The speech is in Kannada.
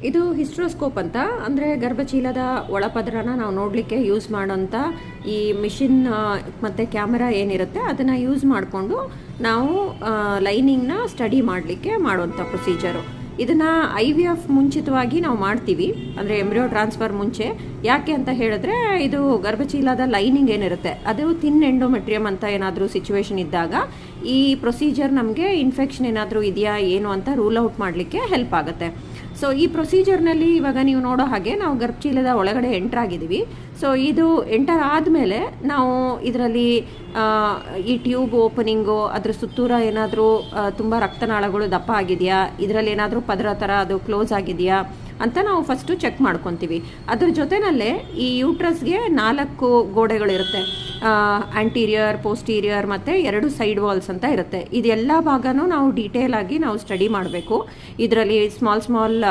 ಇದು ಹಿಸ್ಟ್ರೋಸ್ಕೋಪ್ ಅಂತ, ಅಂದರೆ ಗರ್ಭಚೀಲದ ಒಳಪದರನ ನಾವು ನೋಡಲಿಕ್ಕೆ ಯೂಸ್ ಮಾಡೋಂಥ ಈ ಮಿಷಿನ್ ಮತ್ತು ಕ್ಯಾಮರಾ ಏನಿರುತ್ತೆ ಅದನ್ನು ಯೂಸ್ ಮಾಡಿಕೊಂಡು ನಾವು ಲೈನಿಂಗ್ನ ಸ್ಟಡಿ ಮಾಡಲಿಕ್ಕೆ ಮಾಡುವಂಥ ಪ್ರೊಸೀಜರು. ಇದನ್ನು IVF ಮುಂಚಿತವಾಗಿ ನಾವು ಮಾಡ್ತೀವಿ, ಅಂದರೆ ಎಂಬ್ರಿಯೋ ಟ್ರಾನ್ಸ್ಫರ್ ಮುಂಚೆ. ಯಾಕೆ ಅಂತ ಹೇಳಿದ್ರೆ ಇದು ಗರ್ಭಚೀಲದ ಲೈನಿಂಗ್ ಏನಿರುತ್ತೆ ಅದು ಥಿನ್ ಎಂಡೋಮೆಟ್ರಿಯಮ್ ಅಂತ ಏನಾದರೂ ಸಿಚುವೇಶನ್ ಇದ್ದಾಗ ಈ ಪ್ರೊಸೀಜರ್ ನಮಗೆ ಇನ್ಫೆಕ್ಷನ್ ಏನಾದರೂ ಇದೆಯಾ ಏನು ಅಂತ ರೂಲ್ ಔಟ್ ಮಾಡಲಿಕ್ಕೆ ಹೆಲ್ಪ್ ಆಗುತ್ತೆ. ಸೊ ಈ ಪ್ರೊಸೀಜರ್ನಲ್ಲಿ ಇವಾಗ ನೀವು ನೋಡೋ ಹಾಗೆ ನಾವು ಗರ್ಭಚೀಲದ ಒಳಗಡೆ ಎಂಟರ್ ಆಗಿದ್ದೀವಿ. ಸೊ ಇದು ಎಂಟರ್ ಆದಮೇಲೆ ನಾವು ಇದರಲ್ಲಿ ಈ ಟ್ಯೂಬ್ ಓಪನಿಂಗು, ಅದ್ರ ಸುತ್ತೂರ ಏನಾದರೂ ತುಂಬ ರಕ್ತನಾಳಗಳು ದಪ್ಪ ಆಗಿದೆಯಾ, ಇದರಲ್ಲಿ ಏನಾದರೂ ಪದರ ಥರ ಅದು ಕ್ಲೋಸ್ ಆಗಿದೆಯಾ ಅಂತ ನಾವು ಫಸ್ಟು ಚೆಕ್ ಮಾಡ್ಕೊತೀವಿ. ಅದ್ರ ಜೊತೆಯಲ್ಲೇ ಈ ಯೂಟ್ರಸ್ಗೆ 4 ಗೋಡೆಗಳಿರುತ್ತೆ, ಆಂಟೀರಿಯರ್, ಪೋಸ್ಟೀರಿಯರ್ ಮತ್ತು 2 ಸೈಡ್ ವಾಲ್ಸ್ ಅಂತ ಇರುತ್ತೆ. ಇದೆಲ್ಲ ಭಾಗನೂ ನಾವು ಡೀಟೇಲ್ ಆಗಿ ನಾವು ಸ್ಟಡಿ ಮಾಡಬೇಕು. ಇದರಲ್ಲಿ ಸ್ಮಾಲ್